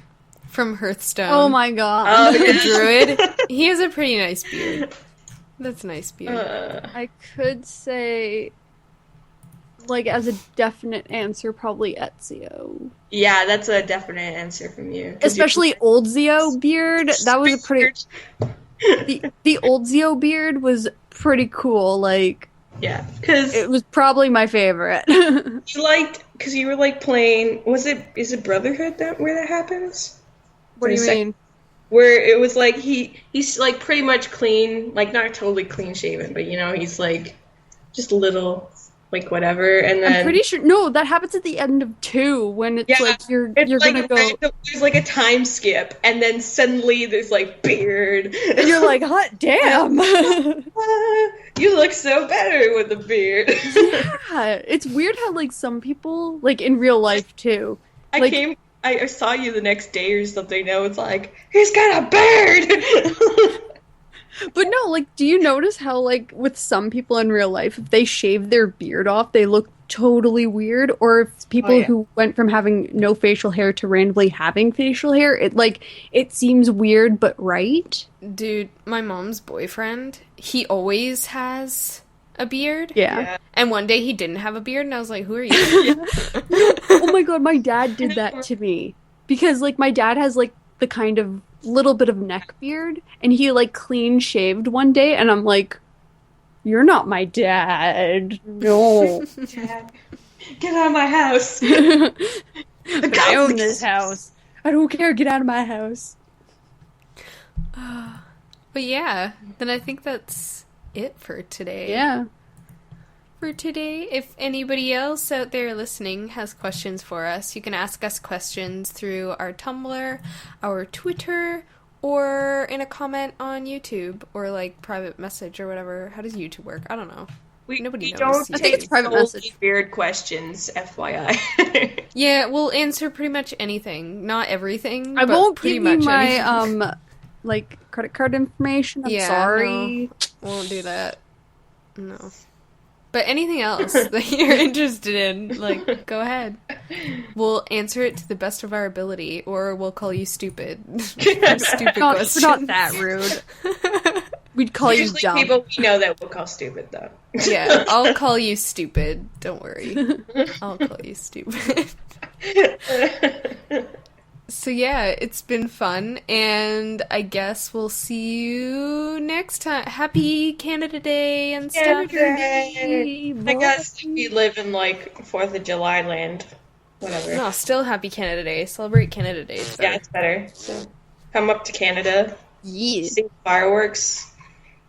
From Hearthstone. Oh my god. Oh, The yeah. druid. He has a pretty nice beard. That's a nice beard. I could say, like, as a definite answer, probably Ezio. Yeah, that's a definite answer from you. 'Cause Especially old Zio beard. That was a pretty... The old Zio beard was pretty cool. Like, Yeah, because It was probably my favorite. because you were like playing. Is it Brotherhood where that happens? What do you mean? Where it was like he's like pretty much clean, like not totally clean shaven, but he's like just a little like whatever, and then I'm pretty sure. No, that happens at the end of 2 when it's like you're like gonna go. there's like a time skip, and then suddenly there's like beard, And you're like, hot damn! You look so better with a beard. Yeah, it's weird how like some people, like in real life too. I saw you the next day or something. Now it's like he's got a beard. But no, like, do you notice how like with some people in real life, if they shave their beard off, they look totally weird? Or if people who went from having no facial hair to randomly having facial hair, it seems weird but right. Dude, my mom's boyfriend, he always has a beard. Yeah. And one day he didn't have a beard, and I was like, who are you? Oh my god, my dad did that to me. Because, like, my dad has, like, the kind of little bit of neck beard, and he, like, clean shaved one day, and I'm like, you're not my dad. No. Dad, get out of my house. I own this house. I don't care, get out of my house. But yeah, then I think that's it for today. Yeah. For today, if anybody else out there listening has questions for us, you can ask us questions through our Tumblr, our Twitter, or in a comment on YouTube, or like private message or whatever. How does YouTube work? I don't know. Nobody knows. Don't I think it's private message. Weird questions, FYI. Yeah, we'll answer pretty much anything. Not everything, I but won't pretty give much you my anything. like credit card information. I'm Yeah, sorry. No, won't do that. No. But anything else that you're interested in, like, go ahead. We'll answer it to the best of our ability, or we'll call you stupid. For stupid questions. Not that rude. We'd call you Usually dumb. people we know that we'll call stupid, though. Yeah, I'll call you stupid. Don't worry. I'll call you stupid. So yeah, it's been fun, and I guess we'll see you next time. Happy Canada Day and stuff. I guess if you live in, like, 4th of July land, whatever. No, still Happy Canada Day. Celebrate Canada Day. It's Yeah, it's better. So come up to Canada, Yeah. see fireworks.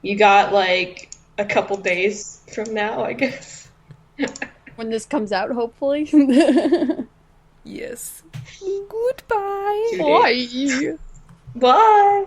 You got, like, a couple days from now, I guess. When this comes out, hopefully. Yes. Goodbye. Bye. Bye!